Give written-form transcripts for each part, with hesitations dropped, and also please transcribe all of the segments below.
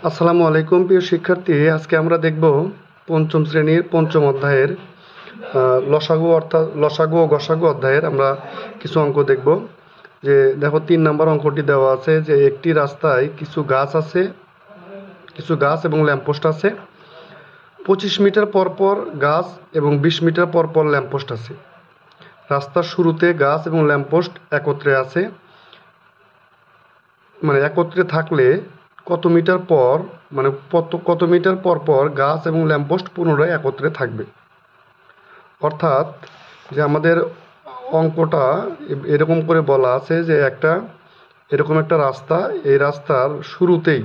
আসসালামু আলাইকুম প্রিয় শিক্ষার্থী, আজকে আমরা দেখব পঞ্চম শ্রেণীর পঞ্চম অধ্যায়ের লসাগু অর্থাৎ লসাগু ও গসাগু অধ্যায়ের আমরা কিছু অঙ্ক দেখব। যে দেখো ৩ নম্বর অঙ্কটি দেওয়া আছে যে একটি রাস্তায় কিছু গাছ এবং ল্যাম্পপোস্ট আছে। ২৫ মিটার পর পর গাছ এবং ২০ মিটার পর পর ল্যাম্পপোস্ট আছে। রাস্তার শুরুতে গাছ এবং ল্যাম্পপোস্ট একত্রে আছে, মানে একত্রে থাকলে কত মিটার পর কত মিটার পর পর গাছ এবং ল্যাম্পপোস্ট পুনরায় একত্রে থাকবে। অর্থাৎ যে আমাদের অঙ্কটা এরকম করে বলা আছে যে এরকম একটা রাস্তা, এই রাস্তার শুরুতেই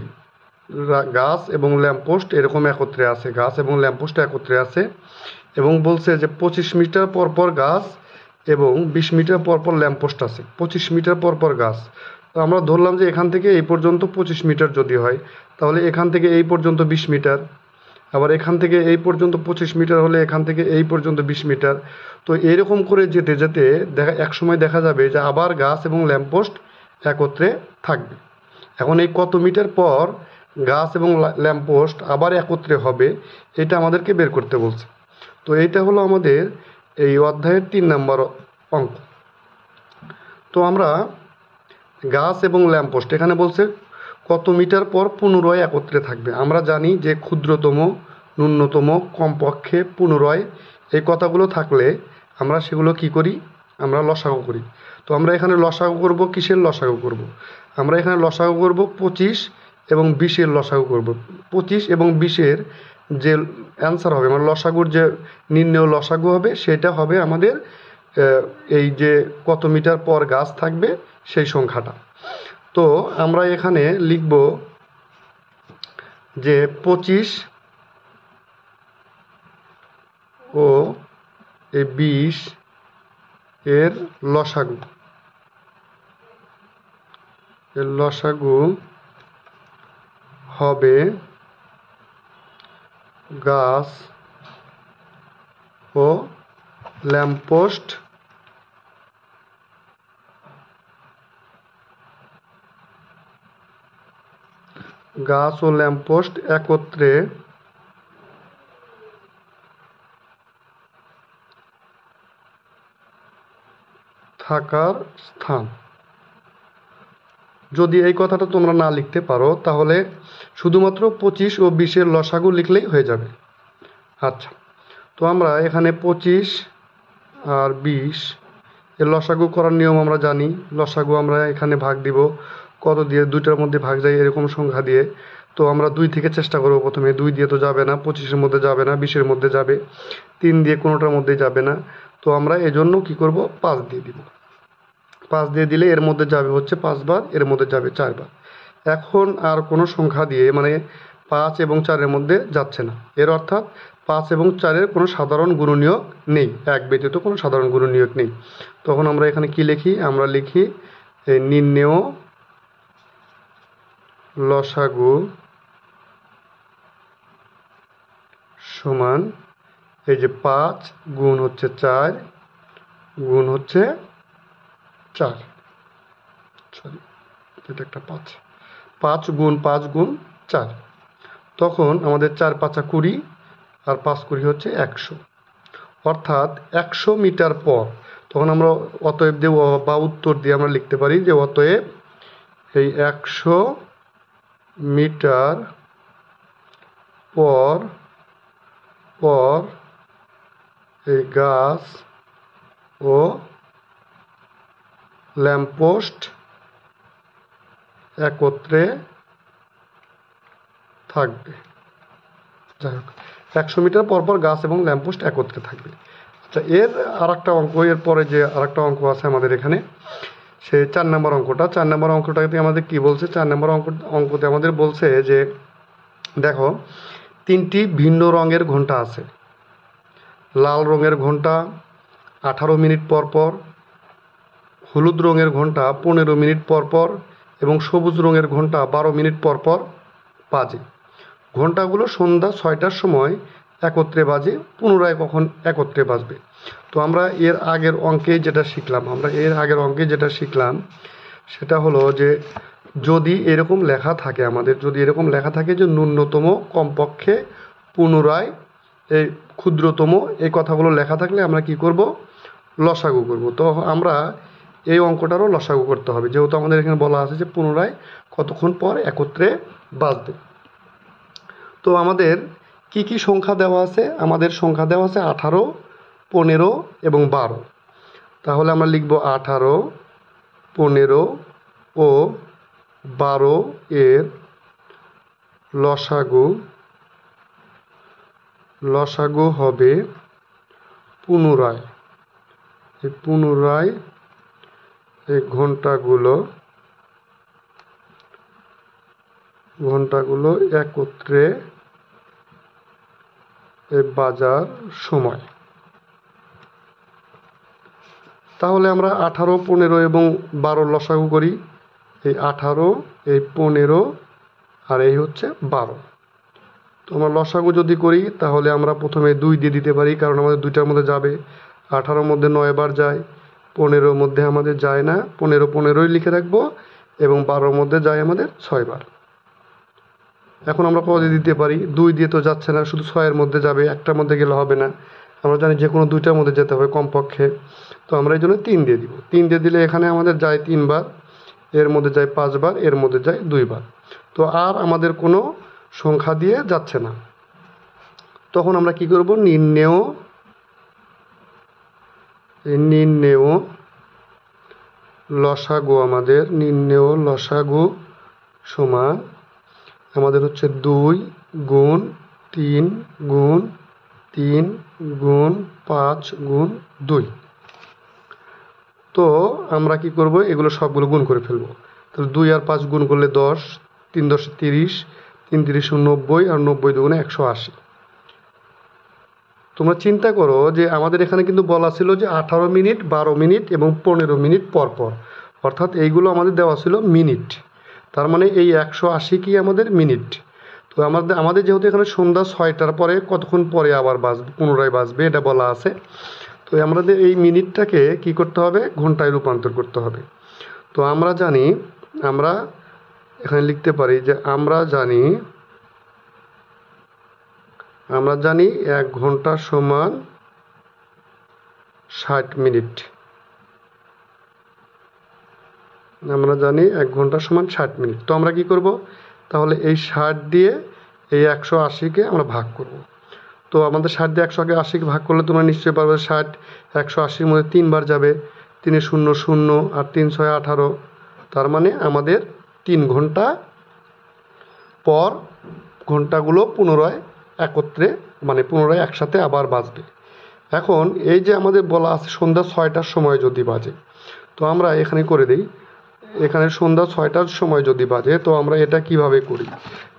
গাছ এবং ল্যাম্পপোস্ট এরকম একত্রে আছে, গাছ এবং ল্যাম্পপোস্ট একত্রে আছে এবং বলছে যে ২৫ মিটার পর পর গাছ এবং ২০ মিটার পর পর ল্যাম্পপোস্ট আছে। ২৫ মিটার পর পর গাছ, তো আমরা ধরলাম যে এখান থেকে এই পর্যন্ত ২৫ মিটার যদি হয়, তাহলে এখান থেকে এই পর্যন্ত ২০ মিটার, আবার এখান থেকে এই পর্যন্ত ২৫ মিটার হলে এখান থেকে এই পর্যন্ত ২০ মিটার। তো এরকম করে যেতে যেতে একসময় দেখা যাবে যে আবার গাছ এবং ল্যাম্পপোস্ট একত্রে থাকবে। এখন এই কত মিটার পর গাছ এবং ল্যাম্পপোস্ট আবার একত্রে হবে, এটা আমাদেরকে বের করতে বলছে। তো এইটা হলো আমাদের এই অধ্যায়ের ৩ নম্বর অঙ্ক। তো আমরা গাছ এবং ল্যাম্পপোস্ট এখানে বলছে কত মিটার পর পুনরায় একত্রে থাকবে। আমরা জানি যে ক্ষুদ্রতম, ন্যূনতম, কমপক্ষে, পুনরায় এই কথাগুলো থাকলে আমরা সেগুলো কি করি, আমরা লসাগু করি। তো আমরা এখানে লসাগু করব, কিসের লসাগু করব? আমরা এখানে লসাগু করব ২৫ এবং ২০-এর লসাগু করব। ২৫ এবং ২০-এর যে অ্যান্সার হবে, মানে লসাগুর যে নির্ণেয় লসাগু হবে, সেটা হবে আমাদের এই যে কত মিটার পর গাছ থাকবে সেই সংখ্যাটা। তো আমরা এখানে লিখব যে ২৫ ও এই ২০ এর লসাগু হবে গাছ ও ল্যাম্পপোস্ট একত্রে থাকার স্থান। যদি এই কথাটা তোমরা না লিখতে পারো, তাহলে শুধুমাত্র ২৫ ও ২০-এর লসাগু লিখলেই হয়ে যাবে। আচ্ছা, তো আমরা এখানে ২৫ আর ২০ এর লসাগু করার নিয়ম আমরা জানি। লসাগু আমরা এখানে ভাগ দিব কত দিয়ে, দুইটার মধ্যে ভাগ যায় এরকম সংখ্যা দিয়ে। তো আমরা ২ থেকে চেষ্টা করব প্রথমে। ২ দিয়ে তো যাবে না, ২৫-এর মধ্যে যাবে না, ২০-এর মধ্যে যাবে, ৩ দিয়ে কোনোটার মধ্যেই যাবে না। তো আমরা এজন্য কি করব, ৫ দিয়ে দিব। ৫ দিয়ে দিলে এর মধ্যে যাবে হচ্ছে ৫ বার, এর মধ্যে যাবে ৪ বার। এখন আর কোনো সংখ্যা দিয়ে, মানে ৫ এবং ৪-এর মধ্যে যাচ্ছে না, এর অর্থাৎ ৫ এবং ৪-এর কোনো সাধারণ গুণনীয়ক নেই, এক ব্যতীত কোনো সাধারণ গুণনীয়ক নেই। তখন আমরা এখানে কি লিখি, আমরা লিখি নির্ণেয় লসাগু সমান এই যে ৫ গুণ হচ্ছে ৪ গুণ হচ্ছে ৪, সরি এটা একটা ৫ গুণ ৫ গুণ ৪। তখন আমাদের ৪ ৫ ২০ আর ৫ ২০ হচ্ছে ১০০, অর্থাৎ ১০০ মিটার পর। তখন আমরা অতএব দিয়ে বা উত্তর দিয়ে আমরা লিখতে পারি যে অতএব এই ১০০ মিটার পর পর এই গাছ ও ল্যাম্পপোস্ট একত্রে থাকবে। যাই হোক, ১০০ মিটার পর পর গাছ এবং ল্যাম্পপোস্ট একত্রে থাকবে। আচ্ছা, এর আর একটা অঙ্ক, এর পরে যে আর একটা অঙ্ক আছে আমাদের এখানে, সে ৪ নম্বর অঙ্কটা। ৪ নম্বর অঙ্কটাতে আমাদের কি বলছে, ৪ নম্বর অঙ্কতে আমাদের বলছে যে দেখো ৩টি ভিন্ন রঙের ঘন্টা আছে। লাল রঙের ঘন্টা ১৮ মিনিট পর পর, হলুদ রঙের ঘন্টা ১৫ মিনিট পর পর এবং সবুজ রঙের ঘন্টা ১২ মিনিট পর পর বাজে। ঘন্টাগুলো সন্ধ্যা ৬টার সময় একত্রে বাজে, পুনরায় কখন একত্রে বাজবে। তো আমরা এর আগের অঙ্কে যেটা শিখলাম সেটা হলো যে যদি এরকম লেখা থাকে যে ন্যূনতম, কমপক্ষে, পুনরায়, এই ক্ষুদ্রতম, এই কথাগুলো লেখা থাকলে আমরা কি করব? লসাগু করব। তো আমরা এই অঙ্কটারও লসাগু করতে হবে, যেহেতু আমাদের এখানে বলা আছে যে পুনরায় কতক্ষণ পর একত্রে বাজবে। তো আমাদের কি কি সংখ্যা দেওয়া আছে? আমাদের সংখ্যা দেওয়া আছে 18, 15 এবং 12। তাহলে আমরা লিখব 18, 15 ও 12 এর লসাগু হবে পুনরায়। এই পুনরায় এই ঘন্টাগুলো একত্রে বাজার সময়। তাহলে আমরা 18, 15 এবং 12 লসাগু করি। এই 18, এই 15 আর এই হচ্ছে 12। তো আমরা লসাগু যদি করি তাহলে আমরা প্রথমে 2 দিয়ে দিতে পারি, কারণ আমাদের দুইটার মধ্যে যাবে। 18 মধ্যে 9 বার যায়, 15 মধ্যে আমাদের যায় না, 15 15ই লিখে রাখবো, এবং 12 মধ্যে যায় আমাদের 6 বার। এখন আমরা কত দিয়ে দিতে পারি? 2 দিয়ে তো যাচ্ছে না, শুধু 6 এর মধ্যে যাবে, একটার মধ্যে গেলে হবে না, আমরা জানি যে কোনো দুইটার মধ্যে যেতে হবে কমপক্ষে। তো আমরা এই জন্য 3 দিয়ে দিব। 3 দিয়ে দিলে এখানে আমাদের যায় 3 বার, এর মধ্যে যায় 5 বার, এর মধ্যে যায় 2 বার। তো আর আমাদের কোনো সংখ্যা দিয়ে যাচ্ছে না। তখন আমরা কি করব? নির্ণেয় লসাগু, আমাদের নির্ণেয় লসাগু সমান আমাদের হচ্ছে 2 গুণ 3 গুণ 3 গুণ 5 গুণ 2। তো আমরা কি করব? এগুলো সবগুলো গুণ করে ফেলব। তাহলে 2 আর 5 গুণ করলে 10, 3 10 30, 3 30 90, আর 90 দুগুণে 180। তোমরা চিন্তা করো যে আমাদের এখানে কিন্তু বলা ছিল যে 18 মিনিট, 12 মিনিট এবং 15 মিনিট পর পর, অর্থাৎ এইগুলো আমাদের দেওয়া ছিল মিনিট। তার মানে এই 180 কি আমাদের মিনিট। তো আমাদের যেহেতু এখানে সন্ধ্যা 6টার পরে কতক্ষণ পরে আবার বাজবে, পুনরায় বাজবে, এটা বলা আছে। তো আমাদের এই মিনিটটাকে কি করতে হবে? ঘন্টায় রূপান্তর করতে হবে। তো আমরা এখানে লিখতে পারি যে আমরা জানি 1 ঘন্টা সমান 60 মিনিট। আমরা জানি 1 ঘন্টা সমান 60 মিনিট। তো আমরা কি করব? তাহলে এই 60 দিয়ে এই 180কে আমরা ভাগ করব। তো আমাদের 60 দিয়ে 180কে ভাগ করলে তোমরা নিশ্চয়ই পারবে 60 180-র মধ্যে 3 বার যাবে, 3 0 0 আর 3 6 18। তার মানে আমাদের 3 ঘন্টা পর ঘন্টাগুলো পুনরায় একসাথে আবার বাজবে। এখন এই যে আমাদের বলা আছে সন্ধ্যা 6টার সময় যদি বাজে, তো আমরা এখানে করে দিই, এখানে সন্ধ্যা 6টার সময় যদি বাজে, তো আমরা এটা কিভাবে করি?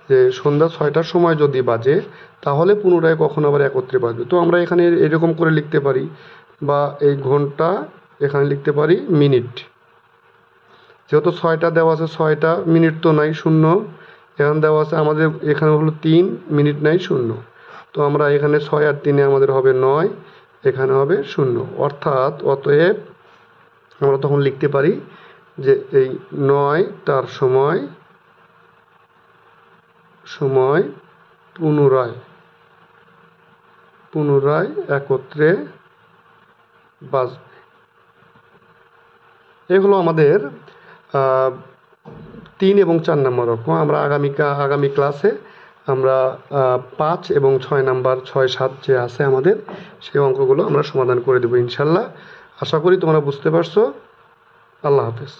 যে সন্ধ্যা 6টার সময় যদি বাজে তাহলে পুনরায় কখন আবার একত্রে বাজবে। তো আমরা এখানে এরকম করে লিখতে পারি, বা এই ঘন্টা এখানে লিখতে পারি মিনিট। যেহেতু 6টা দেওয়া আছে, 6টা মিনিট তো নাই, 0 এখানে দেওয়া আছে, আমাদের এখানে হলো 3 মিনিট নাই, 0। তো আমরা এখানে 6 আর 3-এ আমাদের হবে 9, এখানে হবে 0। অতএব আমরা তখন লিখতে পারি যে এই 9টার সময় পুনরায় একত্রে বাজবে। এগুলো আমাদের 3 এবং 4 নম্বর অঙ্ক। আমরা আগামী ক্লাসে আমরা 5 এবং 6 নাম্বার, 6 7 যে আছে আমাদের, সেই অঙ্কগুলো আমরা সমাধান করে দেবো ইনশাল্লাহ। আশা করি তোমরা বুঝতে পারছো। আল্লাহ হাফেজ।